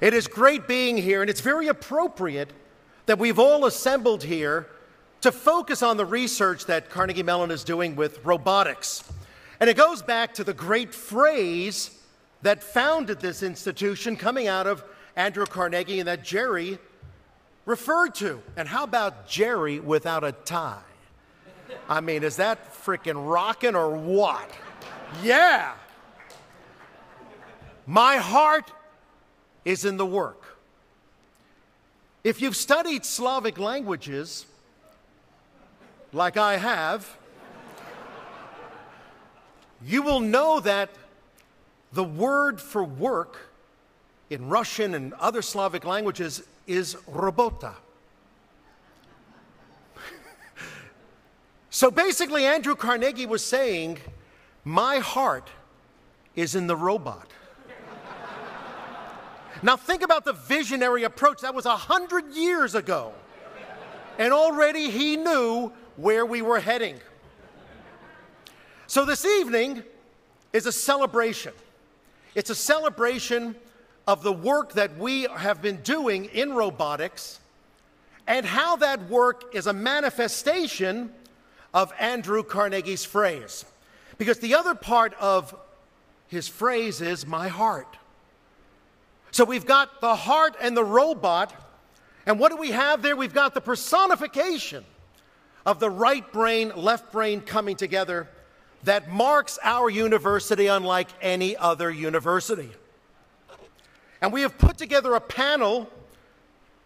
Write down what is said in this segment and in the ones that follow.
It is great being here, and it's very appropriate that we've all assembled here to focus on the research that Carnegie Mellon is doing with robotics. And it goes back to the great phrase that founded this institution coming out of Andrew Carnegie and that Jerry referred to. And how about Jerry without a tie? I mean, is that frickin' rockin' or what? Yeah! My heart is in the work. If you've studied Slavic languages, like I have, you will know that the word for work in Russian and other Slavic languages is robota. So basically, Andrew Carnegie was saying, my heart is in the robot. Now think about the visionary approach. That was 100 years ago. And already he knew where we were heading. So this evening is a celebration. It's a celebration of the work that we have been doing in robotics and how that work is a manifestation of Andrew Carnegie's phrase. Because the other part of his phrase is my heart. So we've got the heart and the robot, and what do we have there? We've got the personification of the right brain, left brain coming together that marks our university unlike any other university. And we have put together a panel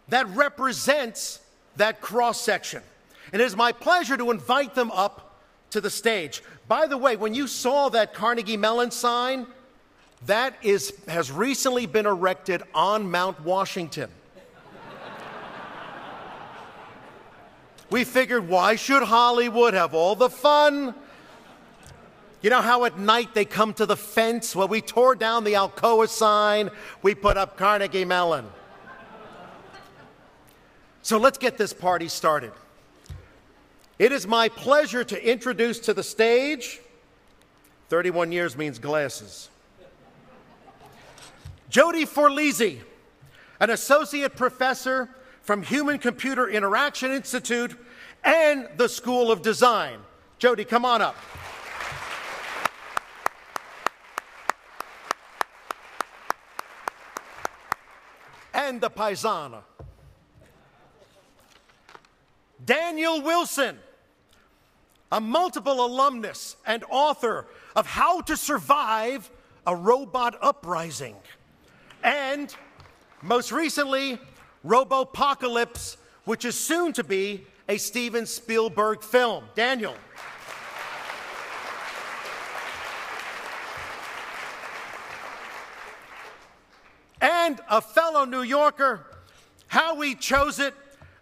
that represents that cross-section. And it is my pleasure to invite them up to the stage. By the way, when you saw that Carnegie Mellon sign, that has recently been erected on Mount Washington. We figured, why should Hollywood have all the fun? You know how at night they come to the fence? Well, we tore down the Alcoa sign. We put up Carnegie Mellon. So let's get this party started. It is my pleasure to introduce to the stage, 31 years means glasses, Jodi Forlizzi, an associate professor from Human-Computer Interaction Institute and the School of Design. Jodi, come on up. And the paisana. Daniel Wilson, a multiple alumnus and author of How to Survive a Robot Uprising. And most recently, Robopocalypse, which is soon to be a Steven Spielberg film. Daniel. And a fellow New Yorker, Howie Choset,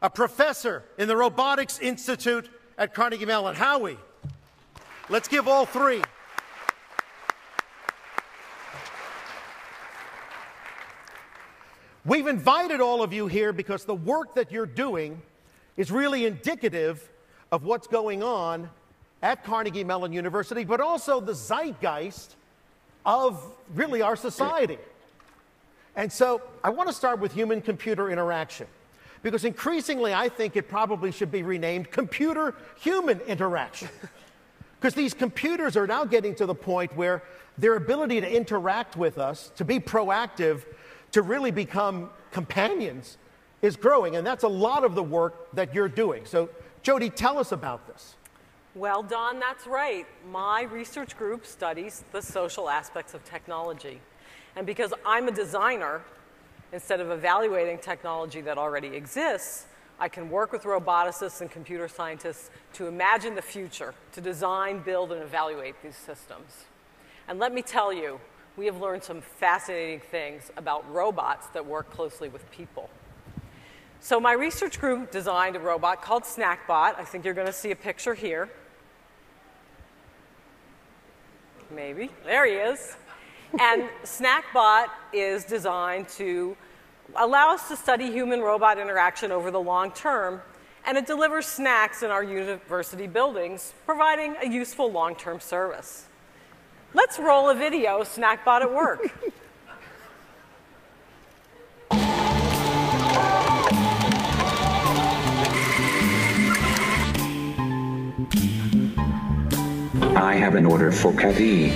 a professor in the Robotics Institute at Carnegie Mellon. Howie, let's give all three. We've invited all of you here because the work that you're doing is really indicative of what's going on at Carnegie Mellon University, but also the zeitgeist of really our society. And so I want to start with human-computer interaction, because increasingly I think it probably should be renamed computer-human interaction. Because these computers are now getting to the point where their ability to interact with us, to be proactive, to really become companions is growing, and that's a lot of the work that you're doing. So, Jodi, tell us about this. Well, Don, that's right. My research group studies the social aspects of technology. And because I'm a designer, instead of evaluating technology that already exists, I can work with roboticists and computer scientists to imagine the future, to design, build, and evaluate these systems. And let me tell you, we have learned some fascinating things about robots that work closely with people. So my research group designed a robot called Snackbot. I think you're going to see a picture here. Maybe. There he is. And Snackbot is designed to allow us to study human-robot interaction over the long term, and it delivers snacks in our university buildings, providing a useful long-term service. Let's roll a video of Snackbot at work. I have an order for Kathy.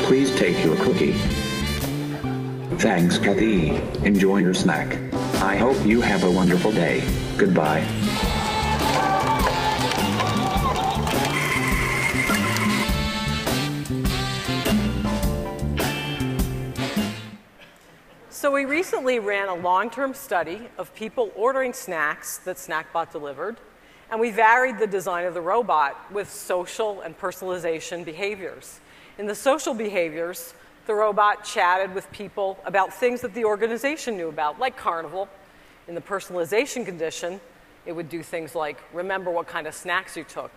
Please take your cookie. Thanks, Kathy. Enjoy your snack. I hope you have a wonderful day. Goodbye. So we recently ran a long-term study of people ordering snacks that SnackBot delivered, and we varied the design of the robot with social and personalization behaviors. In the social behaviors, the robot chatted with people about things that the organization knew about, like Carnival. In the personalization condition, it would do things like remember what kind of snacks you took,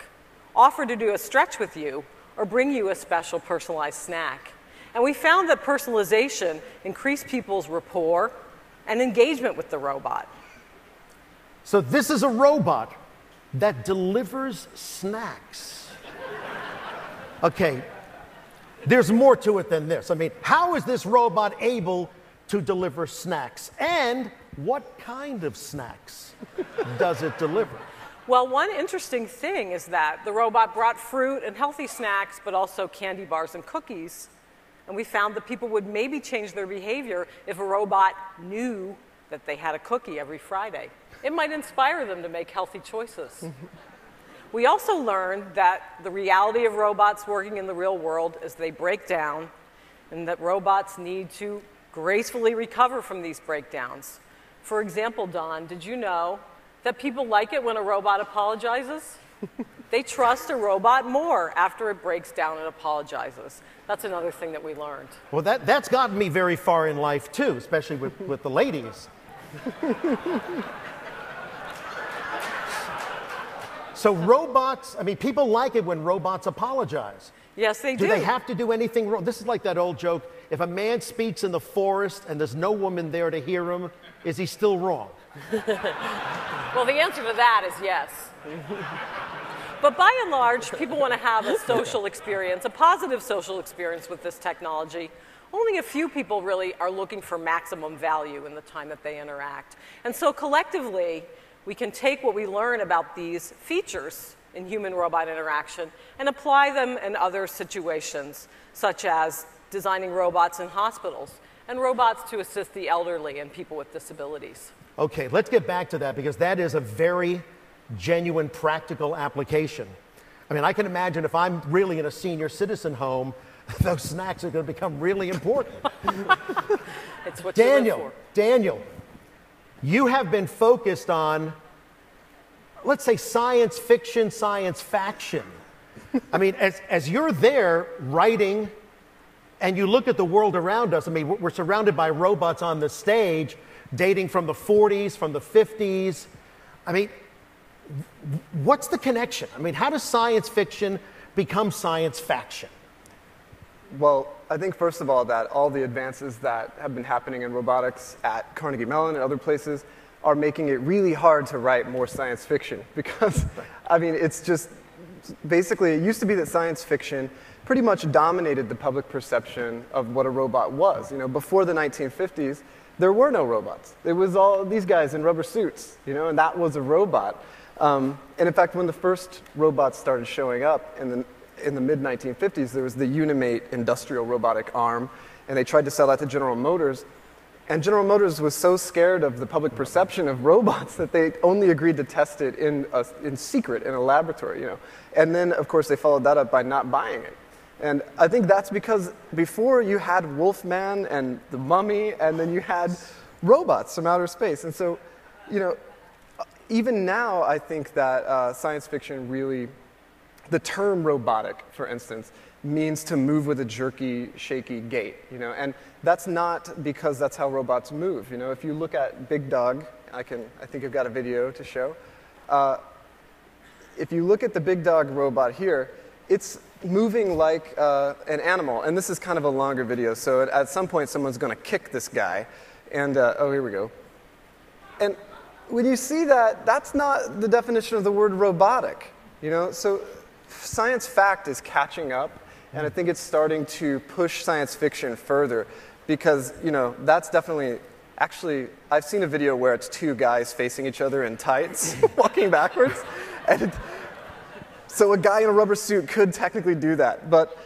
offer to do a stretch with you, or bring you a special personalized snack. And we found that personalization increased people's rapport and engagement with the robot. So this is a robot that delivers snacks. Okay, there's more to it than this. I mean, how is this robot able to deliver snacks? And what kind of snacks does it deliver? Well, one interesting thing is that the robot brought fruit and healthy snacks, but also candy bars and cookies. And we found that people would maybe change their behavior if a robot knew that they had a cookie every Friday. It might inspire them to make healthy choices. We also learned that the reality of robots working in the real world is they break down, and that robots need to gracefully recover from these breakdowns. For example, Don, did you know that people like it when a robot apologizes? They trust a robot more after it breaks down and apologizes. That's another thing that we learned. Well, that's gotten me very far in life, too, especially with the ladies. So robots, I mean, people like it when robots apologize. Yes, they do. Do they have to do anything wrong? This is like that old joke. If a man speaks in the forest and there's no woman there to hear him, is he still wrong? Well, the answer to that is yes. But by and large, people want to have a social experience, a positive social experience with this technology. Only a few people really are looking for maximum value in the time that they interact. And so collectively, we can take what we learn about these features in human-robot interaction and apply them in other situations, such as designing robots in hospitals and robots to assist the elderly and people with disabilities. Okay, let's get back to that because that is a very genuine practical application. I mean, I can imagine if I'm really in a senior citizen home, those snacks are going to become really important. It's what you live for. Daniel, you have been focused on, let's say, science fiction, science faction. I mean, as you're there writing and you look at the world around us, I mean, we're surrounded by robots on the stage dating from the 40s, from the 50s. I mean, what's the connection? I mean, how does science fiction become science faction? Well, I think first of all that all the advances that have been happening in robotics at Carnegie Mellon and other places are making it really hard to write more science fiction because, I mean, it's just basically, it used to be that science fiction pretty much dominated the public perception of what a robot was. You know, before the 1950s, there were no robots. It was all these guys in rubber suits, you know, and that was a robot. And in fact, when the first robots started showing up in the mid-1950s, there was the Unimate industrial robotic arm, and they tried to sell that to General Motors. And General Motors was so scared of the public perception of robots that they only agreed to test it in secret in a laboratory, you know. And then, of course, they followed that up by not buying it. And I think that's because before you had Wolfman and the Mummy, and then you had robots from outer space. And so, you know, even now, I think that science fiction really, the term robotic, for instance, means to move with a jerky, shaky gait, you know, and that's not because that's how robots move. You know, if you look at Big Dog, I think I've got a video to show. If you look at the Big Dog robot here, it's moving like an animal, and this is kind of a longer video, so at some point someone's going to kick this guy, and oh, here we go. And when you see that, that's not the definition of the word robotic, you know, so science fact is catching up, and I think it's starting to push science fiction further because, you know, that's definitely Actually, I've seen a video where it's two guys facing each other in tights, walking backwards. And so a guy in a rubber suit could technically do that, but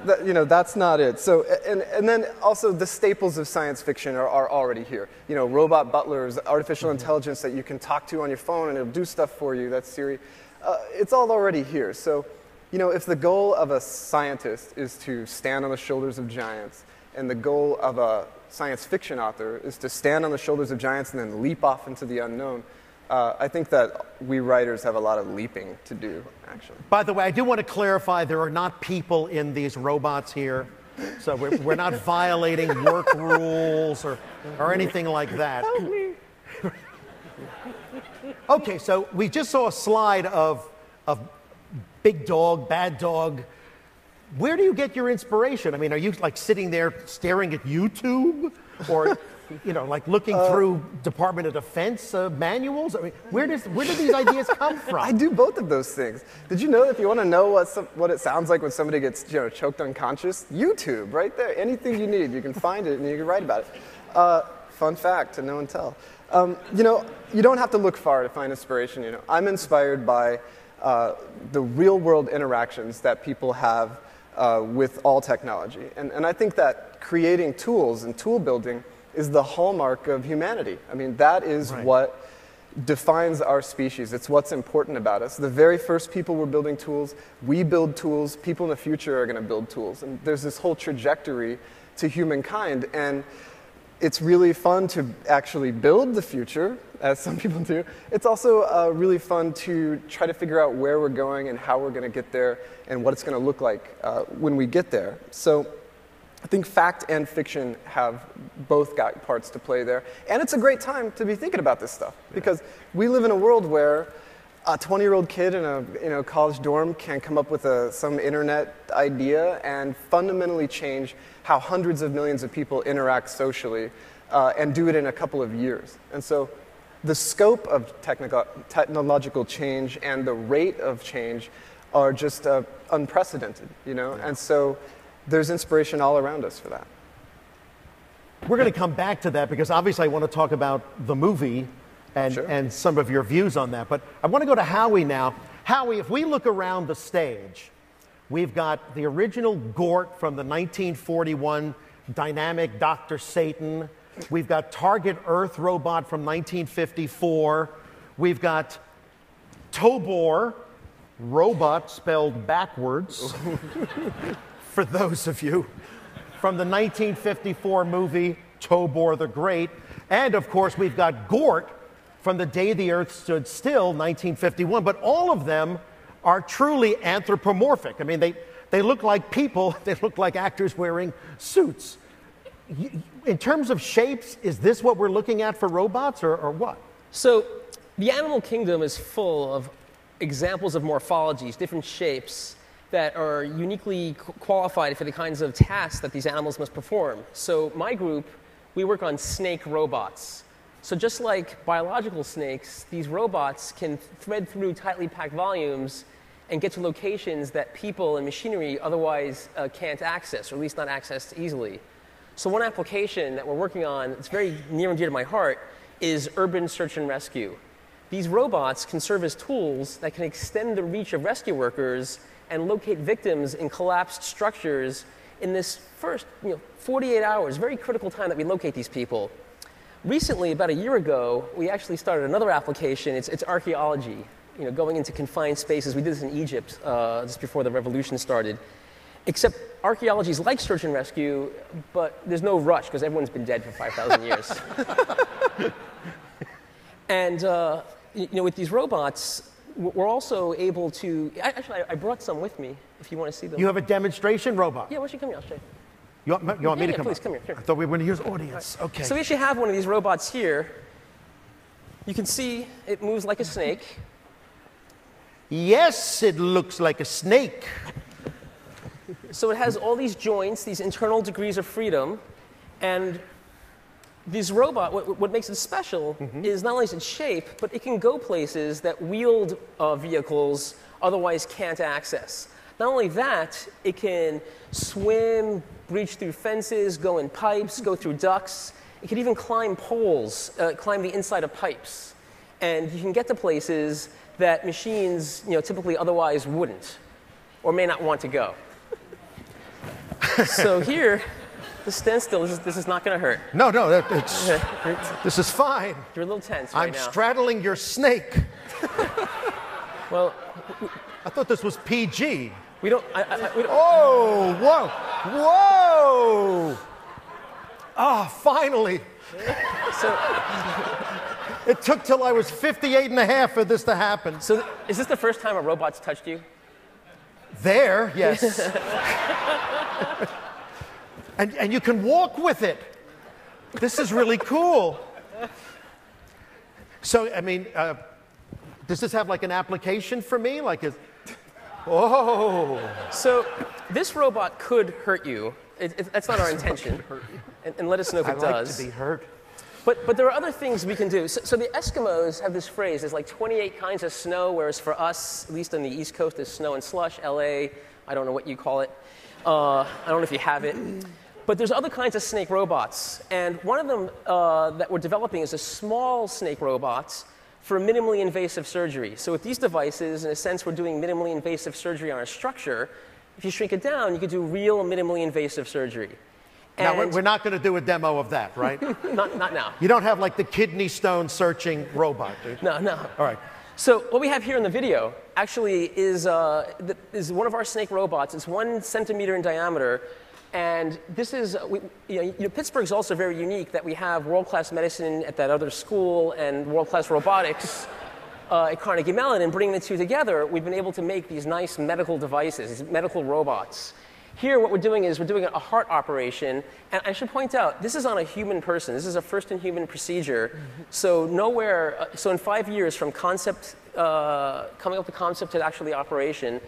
that's not it. So, and then also the staples of science fiction are already here. Robot butlers, artificial intelligence that you can talk to on your phone and it'll do stuff for you. That's Siri. It's all already here. So, if the goal of a scientist is to stand on the shoulders of giants, and the goal of a science fiction author is to stand on the shoulders of giants and then leap off into the unknown, I think that we writers have a lot of leaping to do, actually. By the way, I do want to clarify, there are not people in these robots here. So we're not violating work rules or anything like that. Help me. Okay, so we just saw a slide of big dog, bad dog. Where do you get your inspiration? I mean, are you like sitting there staring at YouTube, or like looking through Department of Defense manuals? I mean, where do these ideas come from? I do both of those things. Did you know if you want to know what it sounds like when somebody gets choked unconscious? YouTube, right there. Anything you need, you can find it and you can write about it. Fun fact to know and tell. You don't have to look far to find inspiration. I'm inspired by the real-world interactions that people have with all technology. And I think that creating tools and tool building is the hallmark of humanity. I mean, that is what defines our species. It's what's important about us. The very first people were building tools. We build tools. People in the future are going to build tools. And there's this whole trajectory to humankind. And it's really fun to actually build the future, as some people do. It's also really fun to try to figure out where we're going and how we're going to get there and what it's going to look like when we get there. So I think fact and fiction have both got parts to play there. And it's a great time to be thinking about this stuff, because we live in a world where a 20-year-old kid in a college dorm can come up with some internet idea and fundamentally change how hundreds of millions of people interact socially, and do it in a couple of years. And so the scope of technological change and the rate of change are just unprecedented, And so there's inspiration all around us for that. We're going to come back to that, because obviously I want to talk about the movie and some of your views on that. But I want to go to Howie now. Howie, if we look around the stage, we've got the original Gort from the 1941 dynamic Dr. Satan. We've got Target Earth robot from 1954. We've got Tobor, robot spelled backwards, for those of you, from the 1954 movie Tobor the Great. And of course, we've got Gort from The Day the Earth Stood Still, 1951. But all of them are truly anthropomorphic. I mean, they look like people. They look like actors wearing suits. In terms of shapes, is this what we're looking at for robots, or what? So the animal kingdom is full of examples of morphologies, different shapes that are uniquely qualified for the kinds of tasks that these animals must perform. So my group, we work on snake robots. So just like biological snakes, these robots can thread through tightly packed volumes and get to locations that people and machinery otherwise can't access, or at least not access easily. So one application that we're working on that's very near and dear to my heart is urban search and rescue. These robots can serve as tools that can extend the reach of rescue workers and locate victims in collapsed structures in this first 48 hours, very critical time that we locate these people. Recently, about a year ago, we actually started another application. It's archaeology, going into confined spaces. We did this in Egypt just before the revolution started. Except archaeology is like search and rescue, but there's no rush because everyone's been dead for 5,000 years. And with these robots, we're also able to. Actually, I brought some with me. If you want to see them. You have a demonstration robot. Yeah, why don't you come here? I'll show you. You want me to come? Please come here. I thought we were going to use audience. Right. Okay. So we actually have one of these robots here. You can see it moves like a snake. Yes, it looks like a snake. So it has all these joints, these internal degrees of freedom, and this robot, what makes it special is not only its shape, but it can go places that wheeled vehicles otherwise can't access. Not only that, it can swim, breach through fences, go in pipes, go through ducts. It can even climb poles, climb the inside of pipes. And you can get to places that machines typically otherwise wouldn't or may not want to go. So here, just stand still. This is not going to hurt. No, this is fine. You're a little tense right now. I'm straddling your snake. Well, I thought this was PG. we don't. Oh, whoa. Ah, finally. So, it took till I was 58 and a half for this to happen. So is this the first time a robot's touched you? There, yes. and you can walk with it. This is really cool. So, I mean, does this have like an application for me? Oh. So this robot could hurt you. That's not our intention. And let us know if it does. I like to be hurt. But there are other things we can do. So the Eskimos have this phrase, there's like 28 kinds of snow, whereas for us, at least on the East Coast, there's snow and slush. LA, I don't know what you call it. I don't know if you have it. But there's other kinds of snake robots. And one of them that we're developing is a small snake robot for minimally invasive surgery. So with these devices, in a sense, we're doing minimally invasive surgery on a structure. If you shrink it down, you could do real minimally invasive surgery. Now, we're not going to do a demo of that, right? Not now. You don't have like the kidney stone searching robot, do you? No. All right. So what we have here in the video actually is one of our snake robots. It's 1 centimeter in diameter. And this is, Pittsburgh's also very unique that we have world-class medicine at that other school and world-class robotics at Carnegie Mellon. And bringing the two together, we've been able to make these nice medical devices, these medical robots. Here, what we're doing is we're doing a heart operation. And I should point out, this is on a human person. This is a first-in-human procedure. So so in 5 years from concept, coming up with concept to actually operation.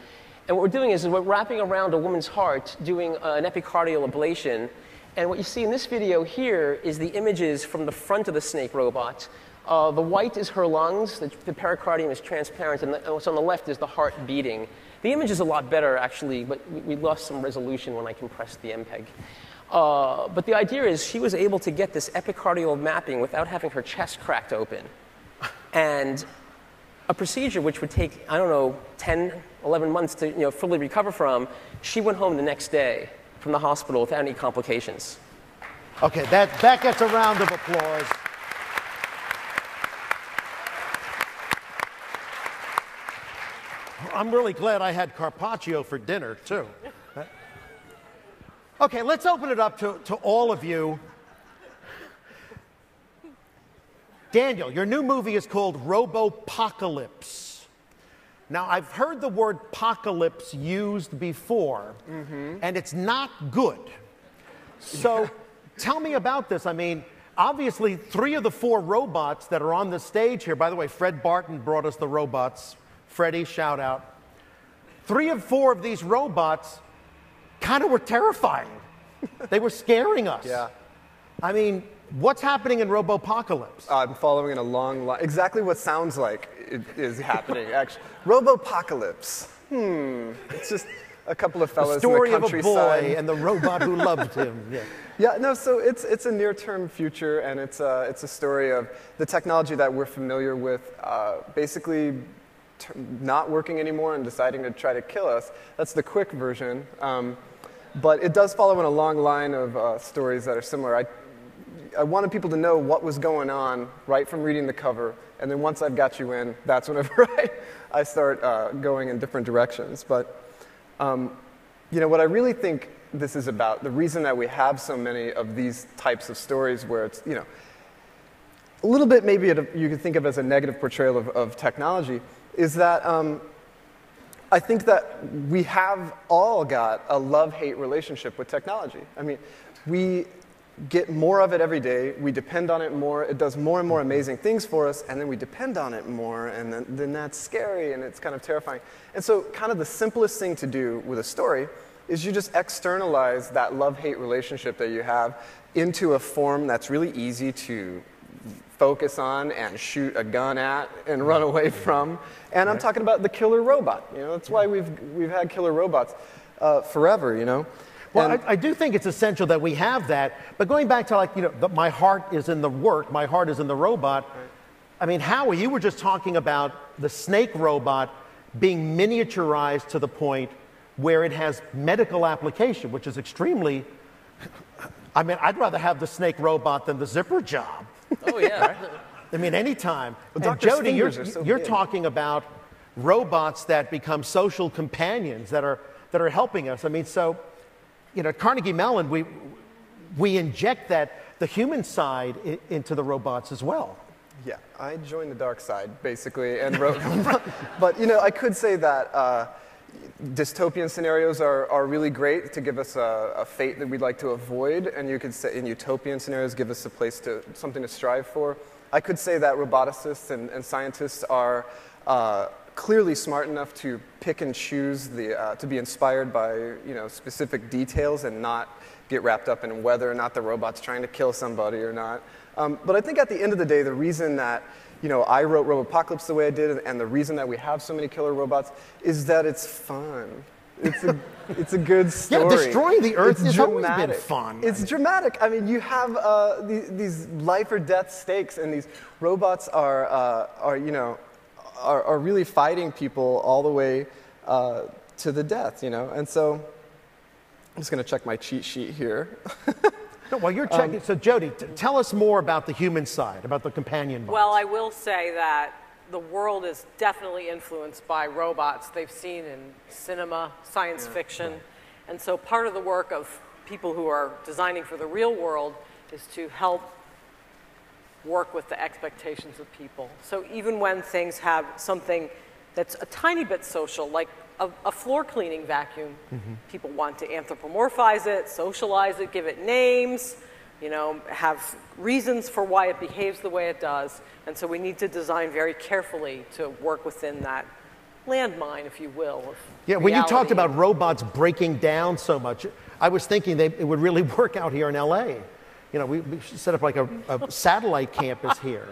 And what we're doing is we're wrapping around a woman's heart, doing an epicardial ablation. And what you see in this video here is the images from the front of the snake robot. The white is her lungs, the pericardium is transparent, and what's on the left is the heart beating. The image is a lot better, actually, but we lost some resolution when I compressed the MPEG. But the idea is she was able to get this epicardial mapping without having her chest cracked open. And a procedure which would take, 10, 11 months to fully recover from, she went home the next day from the hospital without any complications. Okay, that gets a round of applause. I'm really glad I had carpaccio for dinner, too. Okay, let's open it up to all of you. Daniel, your new movie is called Robopocalypse. Now, I've heard the word apocalypse used before, and it's not good. So tell me about this. I mean, obviously, 3 of the 4 robots that are on the stage here, by the way, Fred Barton brought us the robots. Freddie, shout out. 3 of 4 of these robots kind of were terrifying. They were scaring us. Yeah. I mean, what's happening in Robopocalypse? I'm following in a long line. Exactly what sounds like it is happening, actually. Robopocalypse. It's just a couple of fellas in the countryside. The story of a boy and the robot who loved him. Yeah. Yeah, no, so it's a near-term future, and it's a story of the technology that we're familiar with basically not working anymore and deciding to try to kill us. That's the quick version. But it does follow in a long line of stories that are similar. I wanted people to know what was going on right from reading the cover, and then once I've got you in, that's whenever I start going in different directions. But what I really think this is about, the reason that we have so many of these types of stories where it's, a little bit maybe you could think of as a negative portrayal of technology, is that I think that we have all got a love-hate relationship with technology. I mean, we get more of it every day, we depend on it more, it does more and more amazing things for us, and then we depend on it more, and then that's scary, and it's kind of terrifying. And so kind of the simplest thing to do with a story is you just externalize that love-hate relationship that you have into a form that's really easy to focus on and shoot a gun at and run away from. And I'm talking about the killer robot. That's why we've had killer robots forever, Well, I do think it's essential that we have that. But going back to, like, you know, my heart is in the work, my heart is in the robot. Right. I mean, Howie, you were just talking about the snake robot being miniaturized to the point where it has medical application, which is extremely, I mean, I'd rather have the snake robot than the zipper job. Oh, yeah. I mean, anytime. Well, and Jodi, you're big. talking about robots that become social companions that are helping us. I mean, so, you know, at Carnegie Mellon, we inject the human side into the robots as well. Yeah, I joined the dark side, basically, and wrote. But, you know, I could say that dystopian scenarios are really great to give us a fate that we'd like to avoid, and you could say in utopian scenarios give us something to strive for. I could say that roboticists and scientists are clearly smart enough to pick and choose to be inspired by, you know, specific details and not get wrapped up in whether or not the robot's trying to kill somebody or not. But I think at the end of the day, the reason that, you know, I wrote Robopocalypse the way I did, and the reason that we have so many killer robots is that it's fun. It's a good story. Yeah, destroying the Earth has always dramatic. been fun. It's dramatic. I mean, you have these life or death stakes, and these robots are really fighting people all the way to the death, you know. And so I'm just going to check my cheat sheet here. No, while you're checking, so Jodi, tell us more about the human side, about the companion bots. Well, I will say that the world is definitely influenced by robots they've seen in cinema, science fiction. Right. And so part of the work of people who are designing for the real world is to help work with the expectations of people. So even when things have something that's a tiny bit social, like a floor cleaning vacuum, people want to anthropomorphize it, socialize it, give it names, you know, have reasons for why it behaves the way it does. And so we need to design very carefully to work within that landmine, if you will, of yeah, when you talked about robots breaking down so much, I was thinking it would really work out here in LA. You know, we should set up like a satellite campus here.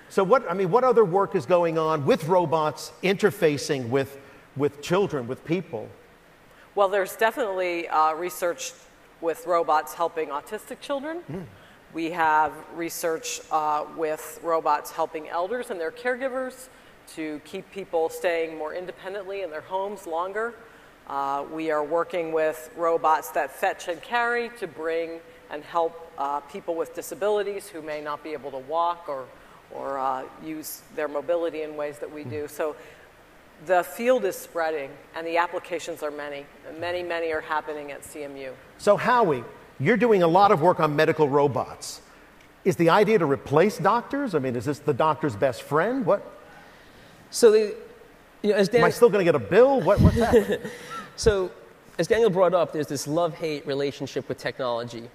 So what other work is going on with robots interfacing with children, with people? Well, there's definitely research with robots helping autistic children. We have research with robots helping elders and their caregivers to keep people staying more independently in their homes longer. We are working with robots that fetch and carry to bring and help people with disabilities who may not be able to walk or use their mobility in ways that we do. So the field is spreading, and the applications are many. Many are happening at CMU. So Howie, you're doing a lot of work on medical robots. Is the idea to replace doctors? I mean, is this the doctor's best friend? What? So, am I still going to get a bill? What's that? So, as Daniel brought up, there's this love-hate relationship with technology.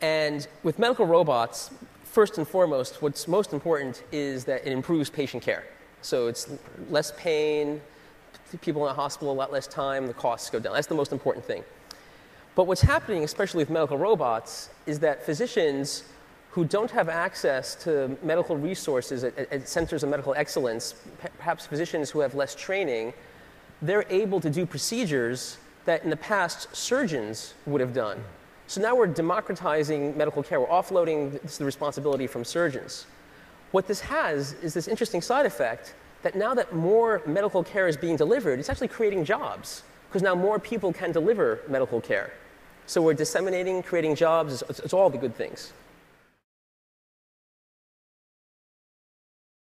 And with medical robots, first and foremost, what's most important is that it improves patient care. So it's less pain, people in the hospital a lot less time, the costs go down. That's the most important thing. But what's happening, especially with medical robots, is that physicians who don't have access to medical resources at centers of medical excellence, perhaps physicians who have less training, they're able to do procedures that in the past surgeons would have done. So now we're democratizing medical care. We're offloading the responsibility from surgeons. What this has is this interesting side effect that now that more medical care is being delivered, it's actually creating jobs, because now more people can deliver medical care. So we're disseminating, creating jobs. It's all the good things.